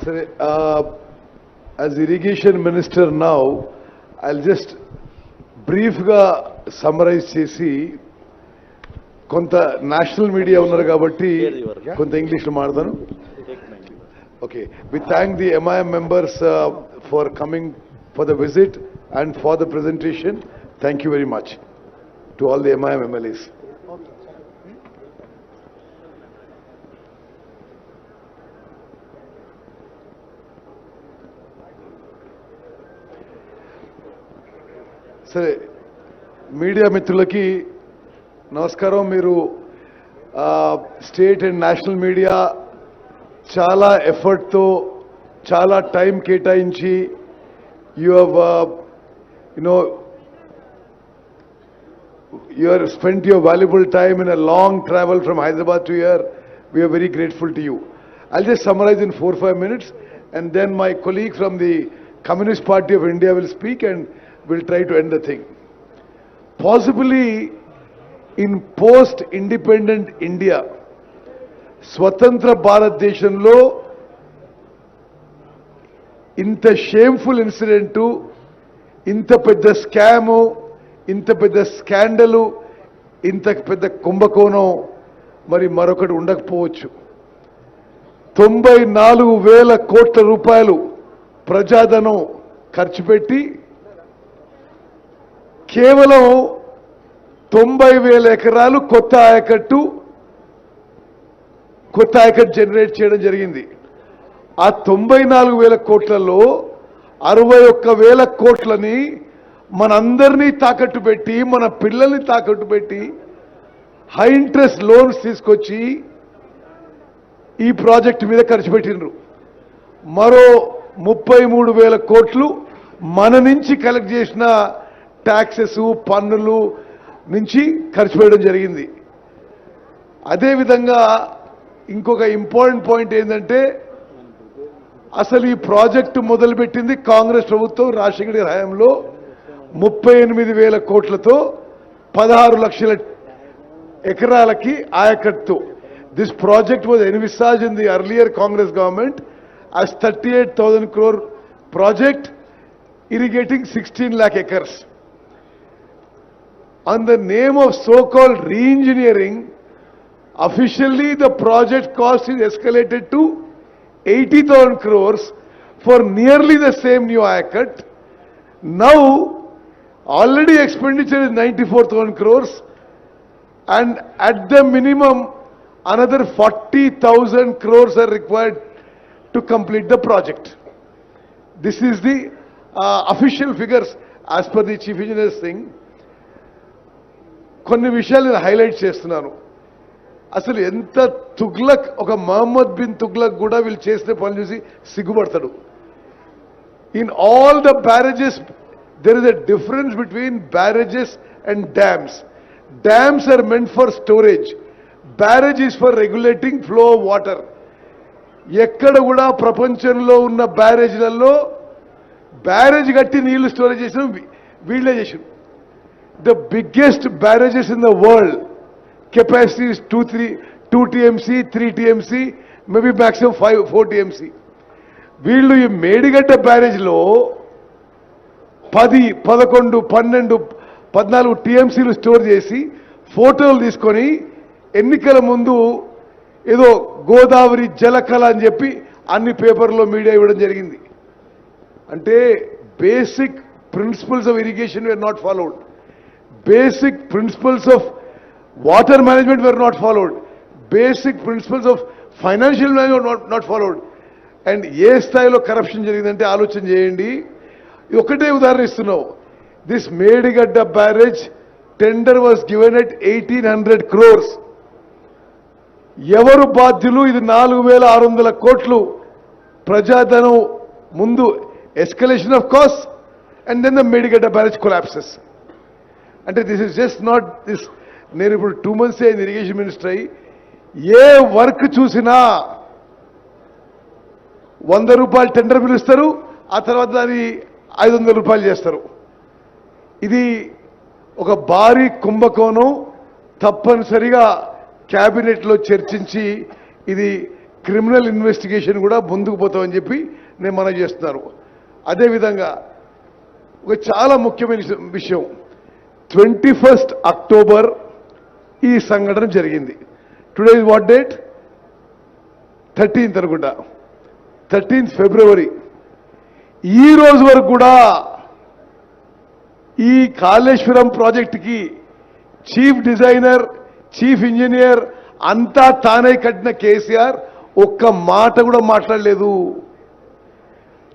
Sir, as irrigation minister now, I'll just briefly summarize చేసి కొంత national media ఉన్నారు కాబట్టి కొంత ఇంగ్లీష్లో మాట్లాడతాను. Okay, we thank the MIM members for coming for the visit and for the presentation. Thank you very much to all the MIM MLAs. సరే, media మిత్రులకి నమస్కారం. మీరు స్టేట్ అండ్ నేషనల్ మీడియా చాలా ఎఫర్ట్తో చాలా టైం కేటాయించి you have spent your valuable time in a long travel from Hyderabad to here. We are very grateful to you. I'll just summarize in 4-5 minutes and then my colleague from the Communist Party of India will speak and we'll try to end the thing. Possibly in post-independent India, Swatantra Bharat Deshanlo, ఇంత shameful incident, ఇంత పెద్ద scam, ఇంత పెద్ద స్కాండలు, ఇంత పెద్ద కుంభకోణం మరి మరొకటి ఉండకపోవచ్చు. 94,000 కోట్ల రూపాయలు ప్రజాధనం ఖర్చు పెట్టి కేవలం 90,000 ఎకరాలు కొత్త ఆయకట్టు జనరేట్ చేయడం జరిగింది. ఆ 94,000 కోట్లలో 61,000 కోట్లని మనందరినీ తాకట్టు పెట్టి, మన పిల్లల్ని తాకట్టు పెట్టి హై ఇంట్రెస్ట్ లోన్స్ తీసుకొచ్చి ఈ ప్రాజెక్టు మీద ఖర్చు పెట్టినరు. మరో 33,000 కోట్లు మన నుంచి కలెక్ట్ చేసిన ట్యాక్సెస్, పన్నులు నుంచి ఖర్చు పెట్టడం జరిగింది. అదేవిధంగా ఇంకొక ఇంపార్టెంట్ పాయింట్ ఏంటంటే, అసలు ఈ ప్రాజెక్టు మొదలుపెట్టింది కాంగ్రెస్ ప్రభుత్వం రాజశేఖర గారి హయాంలో 38,000 కోట్లతో 16 లక్షల ఎకరాలకి ఆయకట్టు. This project was envisaged in the earlier Congress government as 38,000 crore project irrigating 16 lakh acres. On the name of so-called re-engineering, officially the project cost is escalated to 80,000 crores for nearly the same new ayacut. Now, already expenditure is 94,000 crores and at the minimum another 40,000 crores are required to complete the project. This is the official figures as per the chief engineer's thing. కొన్ని విషయాలు నేను highlight చేస్తున్నాను. అసలు ఎంత తుగ్లక్, ఒక Mohammed bin Tughlaq కూడా వీళ్ళు చేసిన పని చూసి సిగ్గుపడతాడు. In all the barrages there is a difference between barrages and dams. Dams are meant for storage, barrage is for regulating flow of water. ఎక్కడ కూడా ప్రపంచంలో ఉన్న బ్యారేజ్లలో బ్యారేజ్ కట్టి నీళ్లు స్టోరేజ్ చేసిన వీళ్ళే చేసారు. The biggest barrages in the world capacity is 2 TMC, 3 TMC, maybe maximum 4 TMC. వీళ్ళు ఈ మేడిగడ్డ బ్యారేజ్లో 10, 11, 12, 14 TMCలు స్టోర్ చేసి ఫోటోలు తీసుకొని ఎన్నికల ముందు ఏదో గోదావరి జలకళ అని చెప్పి అన్ని పేపర్లో మీడియా ఇవ్వడం జరిగింది. అంటే basic principles of irrigation were not followed, basic principles of water management were not followed, basic principles of financial management not followed. And ఏ స్థాయిలో కరప్షన్ జరిగిందంటే ఆలోచన చేయండి. ఒకటే ఉదాహరణ ఇస్తున్నావు. This Medigadda barrage tender was given at 1,800 crores. ఎవరు బాధ్యులు? ఇది 4,600 కోట్లు ప్రజాధనం ముందు escalation of cost and then the Medigadda barrage collapses. అంటే this is just not this. నేను ఇప్పుడు 2 months అయింది ఇరిగేషన్ మినిస్టర్ అయ్యి. ఏ వర్క్ చూసినా 100 రూపాయలు టెండర్ పిలుస్తారు, ఆ తర్వాత దాన్ని 500 రూపాయలు చేస్తారు. ఇది ఒక భారీ కుంభకోణం. తప్పనిసరిగా క్యాబినెట్లో చర్చించి ఇది క్రిమినల్ ఇన్వెస్టిగేషన్ కూడా ముందుకు పోతామని చెప్పి నేను మనం చేస్తున్నాను. అదేవిధంగా ఒక చాలా ముఖ్యమైన విషయం, 21 అక్టోబర్ ఈ సంఘటన జరిగింది. Today is what date? 13th అనుకుంటా, 13th ఫిబ్రవరి. ఈ రోజు వరకు కూడా ఈ కాళేశ్వరం ప్రాజెక్టుకి చీఫ్ డిజైనర్, చీఫ్ ఇంజనీర్ అంతా తానే కట్టిన కేసీఆర్ ఒక్క మాట కూడా మాట్లాడలేదు.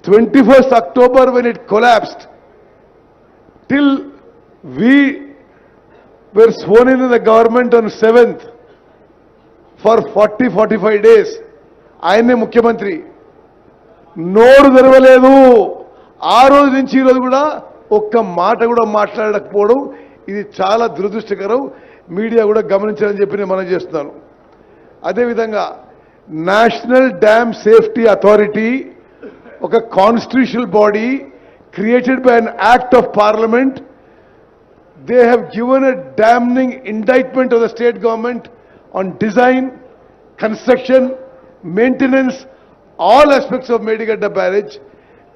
21st October when it collapsed, till we were sworn in the government on 7th for 40-45 days, ఆయనే ముఖ్యమంత్రి, నోరు తెరవలేదు. ఆ రోజు నుంచి ఈ రోజు కూడా ఒక్క మాట కూడా మాట్లాడకపోవడం ఇది చాలా దురదృష్టకరం. మీడియా కూడా గమనించాలని చెప్పి నేను మనం చేస్తున్నాను. అదేవిధంగా నేషనల్ డ్యామ్ సేఫ్టీ అథారిటీ ఒక constitutional body created by an act of parliament. They have given a damning indictment of the state government on design, construction, maintenance, all aspects of Medigadda barrage,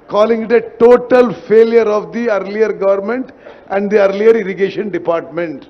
calling it a total failure of the earlier government and the earlier irrigation department.